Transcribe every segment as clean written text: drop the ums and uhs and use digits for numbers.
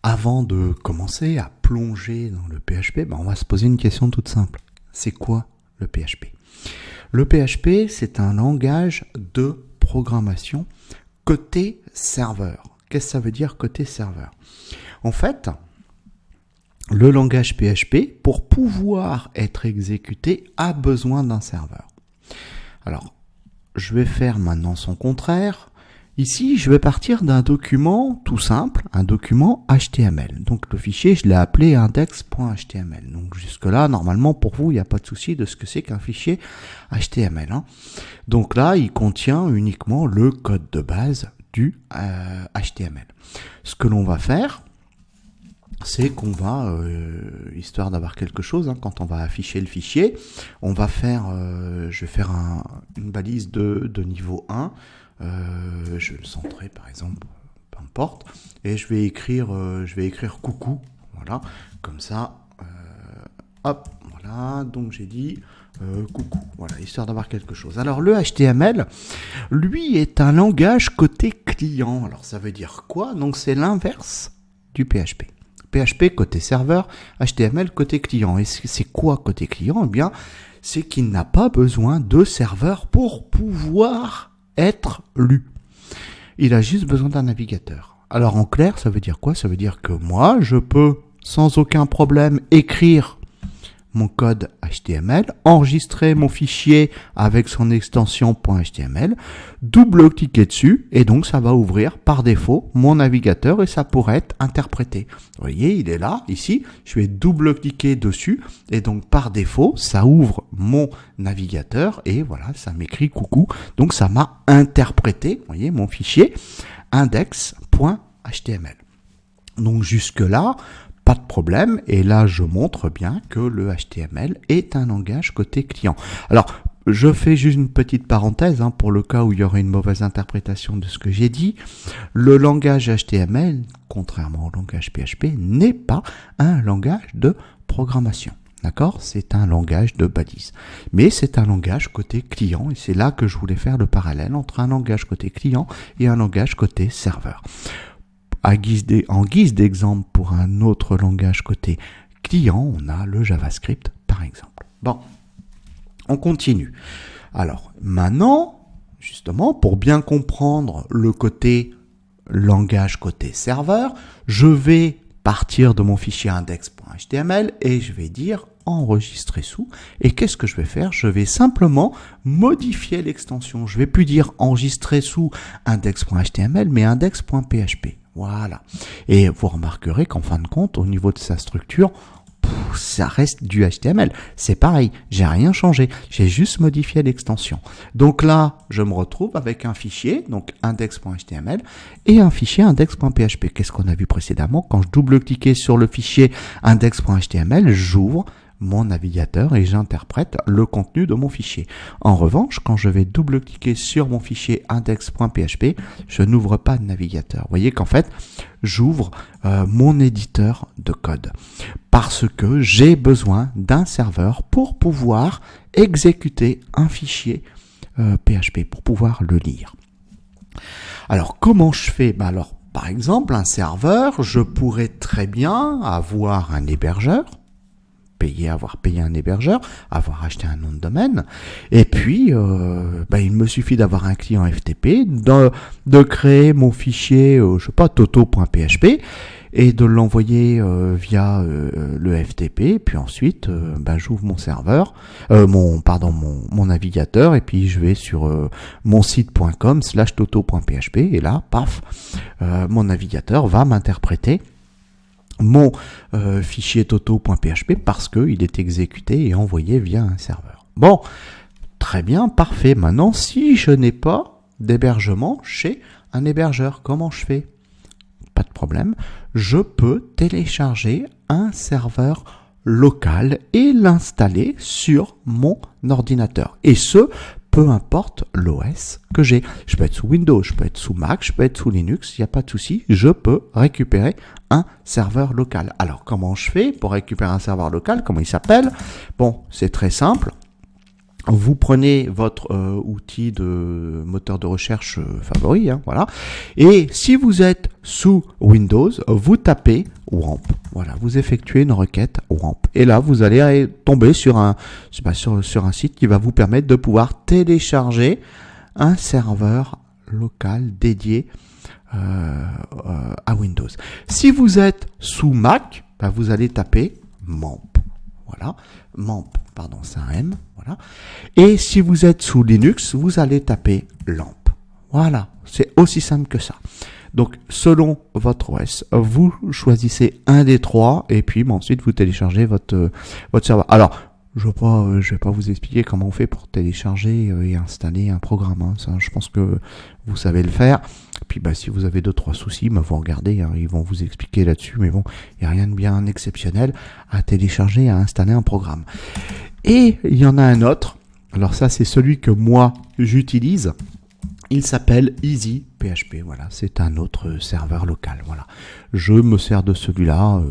Avant de commencer à plonger dans le PHP, on va se poser une question toute simple. C'est quoi le PHP? Le PHP, c'est un langage de programmation côté serveur. Qu'est-ce que ça veut dire côté serveur? En fait, le langage PHP, pour pouvoir être exécuté, a besoin d'un serveur. Alors, je vais faire maintenant son contraire. Ici, je vais partir d'un document tout simple, un document HTML. Donc le fichier, je l'ai appelé index.html. Donc jusque-là, normalement, pour vous, il n'y a pas de souci de ce que c'est qu'un fichier HTML. Donc là, il contient uniquement le code de base du HTML. Ce que l'on va faire, c'est qu'on va, histoire d'avoir quelque chose, quand on va afficher le fichier, on va faire, je vais faire une balise de niveau 1. Je vais le centrer par exemple, peu importe, et je vais écrire coucou, voilà, comme ça, hop, voilà, donc j'ai dit coucou, voilà, histoire d'avoir quelque chose. Alors le HTML, lui, est un langage côté client. Alors ça veut dire quoi? Donc c'est l'inverse du PHP. PHP côté serveur, HTML côté client. Et c'est quoi côté client? Eh bien, c'est qu'il n'a pas besoin de serveur pour pouvoir être lu. Il a juste besoin d'un navigateur. Alors en clair, ça veut dire quoi? Ça veut dire que moi, je peux sans aucun problème écrire mon code HTML, enregistrer mon fichier avec son extension .html, double-cliquer dessus, et donc ça va ouvrir par défaut mon navigateur et ça pourrait être interprété. Vous voyez, il est là, ici, je vais double-cliquer dessus, et donc par défaut, ça ouvre mon navigateur, et voilà, ça m'écrit coucou, donc ça m'a interprété, vous voyez, mon fichier index.html. Donc jusque-là, pas de problème, et là je montre bien que le HTML est un langage côté client. Alors, je fais juste une petite parenthèse pour le cas où il y aurait une mauvaise interprétation de ce que j'ai dit. Le langage HTML, contrairement au langage PHP, n'est pas un langage de programmation. D'accord? C'est un langage de balise. Mais c'est un langage côté client, et c'est là que je voulais faire le parallèle entre un langage côté client et un langage côté serveur. En guise d'exemple pour un autre langage côté client, on a le JavaScript par exemple. Bon, on continue. Alors maintenant, justement, pour bien comprendre le côté langage côté serveur, je vais partir de mon fichier index.html et je vais dire enregistrer sous. Et qu'est-ce que je vais faire? Je vais simplement modifier l'extension. Je vais plus dire enregistrer sous index.html, mais index.php. Voilà. Et vous remarquerez qu'en fin de compte, au niveau de sa structure, ça reste du HTML. C'est pareil, j'ai rien changé. J'ai juste modifié l'extension. Donc là, je me retrouve avec un fichier, donc index.html, et un fichier index.php. Qu'est-ce qu'on a vu précédemment? Quand je double-cliquais sur le fichier index.html, j'ouvre mon navigateur et j'interprète le contenu de mon fichier. En revanche, quand je vais double-cliquer sur mon fichier index.php, je n'ouvre pas de navigateur. Vous voyez qu'en fait, j'ouvre mon éditeur de code parce que j'ai besoin d'un serveur pour pouvoir exécuter un fichier PHP, pour pouvoir le lire. Alors, comment je fais? Alors, par exemple, un serveur, je pourrais très bien avoir un hébergeur, avoir payé un hébergeur, avoir acheté un nom de domaine, et puis il me suffit d'avoir un client FTP, de créer mon fichier, je sais pas, toto.php, et de l'envoyer via le FTP, puis ensuite j'ouvre mon serveur, mon navigateur, et puis je vais sur mon site.com/toto.php, et là, paf, mon navigateur va m'interpréter mon fichier toto.php parce qu'il est exécuté et envoyé via un serveur. Bon, très bien, parfait. Maintenant, si je n'ai pas d'hébergement chez un hébergeur, comment je fais? Pas de problème, je peux télécharger un serveur local et l'installer sur mon ordinateur. Et ce, peu importe l'OS que j'ai. Je peux être sous Windows, je peux être sous Mac, je peux être sous Linux, il n'y a pas de souci, je peux récupérer un serveur local. Alors, comment je fais pour récupérer un serveur local? Comment il s'appelle? Bon, c'est très simple. Vous prenez votre outil de moteur de recherche favori, hein, voilà. Et si vous êtes sous Windows, vous tapez WAMP. Voilà, vous effectuez une requête WAMP. Et là, vous allez tomber sur un site qui va vous permettre de pouvoir télécharger un serveur local dédié à Windows. Si vous êtes sous Mac, vous allez taper MAMP. Voilà, MAMP, pardon, c'est un M, voilà. Et si vous êtes sous Linux, vous allez taper LAMP. Voilà, c'est aussi simple que ça. Donc, selon votre OS, vous choisissez un des trois et puis ensuite vous téléchargez votre serveur. Alors, je vais pas vous expliquer comment on fait pour télécharger et installer un programme. Hein. Ça, je pense que vous savez le faire. Puis si vous avez 2-3 soucis, vous regardez, hein, ils vont vous expliquer là-dessus. Mais bon, il n'y a rien de bien exceptionnel à télécharger, à installer un programme. Et il y en a un autre. Alors ça, c'est celui que moi, j'utilise. Il s'appelle EasyPHP. Voilà, c'est un autre serveur local. Voilà, je me sers de celui-là.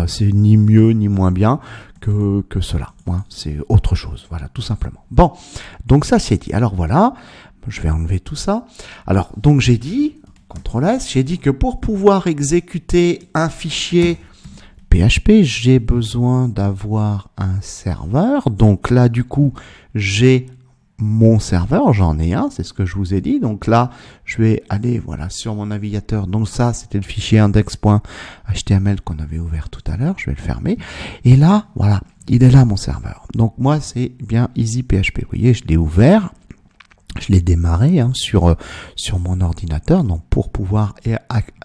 C'est ni mieux ni moins bien que cela. Hein, c'est autre chose. Voilà, tout simplement. Bon, donc ça c'est dit. Alors voilà, je vais enlever tout ça. Alors donc j'ai dit CTRL-S. J'ai dit que pour pouvoir exécuter un fichier PHP, j'ai besoin d'avoir un serveur. Donc là, du coup, j'ai mon serveur, j'en ai un, c'est ce que je vous ai dit. Donc là, je vais aller sur mon navigateur. Donc ça, c'était le fichier index.html qu'on avait ouvert tout à l'heure. Je vais le fermer. Et là, voilà, il est là mon serveur. Donc moi, c'est bien EasyPHP. Vous voyez, je l'ai ouvert. Je l'ai démarré sur mon ordinateur. Donc pour pouvoir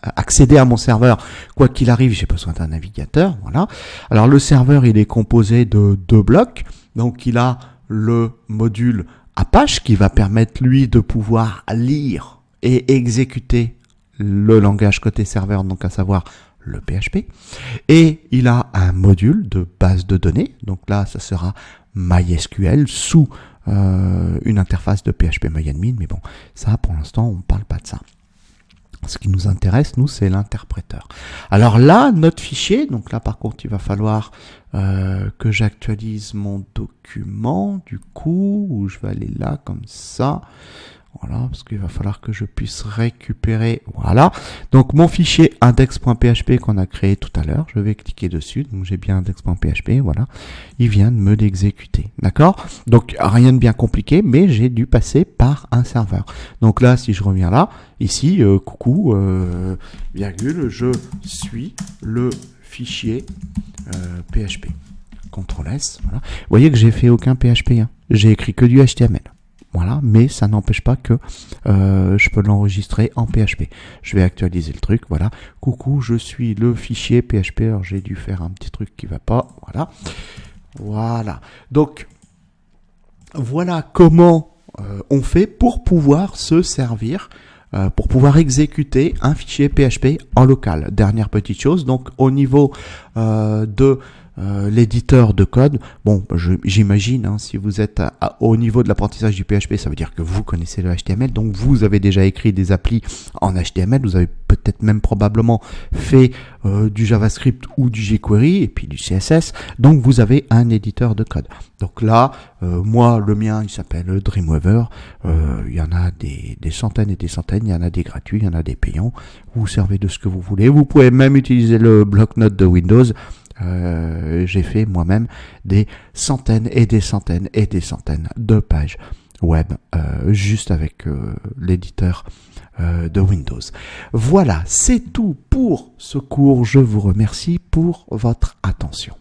accéder à mon serveur, quoi qu'il arrive, j'ai besoin d'un navigateur. Voilà. Alors le serveur, il est composé de 2 blocs. Donc il a le module Apache qui va permettre lui de pouvoir lire et exécuter le langage côté serveur, donc à savoir le PHP. Et il a un module de base de données. Donc là, ça sera MySQL sous une interface de PHP MyAdmin. Mais bon, ça pour l'instant, on ne parle pas de ça. Ce qui nous intéresse, nous, c'est l'interpréteur. Alors là, notre fichier, donc là par contre, il va falloir que j'actualise mon document, du coup, où je vais aller là, comme ça. Voilà, parce qu'il va falloir que je puisse récupérer, voilà. Donc mon fichier index.php qu'on a créé tout à l'heure, je vais cliquer dessus, donc j'ai bien index.php, voilà. Il vient de me l'exécuter, d'accord? Donc rien de bien compliqué, mais j'ai dû passer par un serveur. Donc là, si je reviens là, ici, coucou, virgule, je suis le fichier PHP. CTRL-S, voilà. Vous voyez que j'ai fait aucun PHP, hein. J'ai écrit que du HTML. Voilà, mais ça n'empêche pas que je peux l'enregistrer en PHP. Je vais actualiser le truc, voilà. Coucou, je suis le fichier PHP. Alors j'ai dû faire un petit truc qui va pas, voilà. Voilà. Donc, voilà comment on fait pour pouvoir se servir, pour pouvoir exécuter un fichier PHP en local. Dernière petite chose, donc au niveau de l'éditeur de code, bon, j'imagine, si vous êtes au niveau de l'apprentissage du PHP, ça veut dire que vous connaissez le HTML, donc vous avez déjà écrit des applis en HTML, vous avez peut-être même probablement fait du JavaScript ou du jQuery et puis du CSS, donc vous avez un éditeur de code. Donc là, moi, le mien, il s'appelle Dreamweaver, il y en a des centaines et des centaines, il y en a des gratuits, il y en a des payants, vous servez de ce que vous voulez, vous pouvez même utiliser le bloc-notes de Windows. J'ai fait moi-même des centaines et des centaines et des centaines de pages web juste avec l'éditeur de Windows. Voilà, c'est tout pour ce cours. Je vous remercie pour votre attention.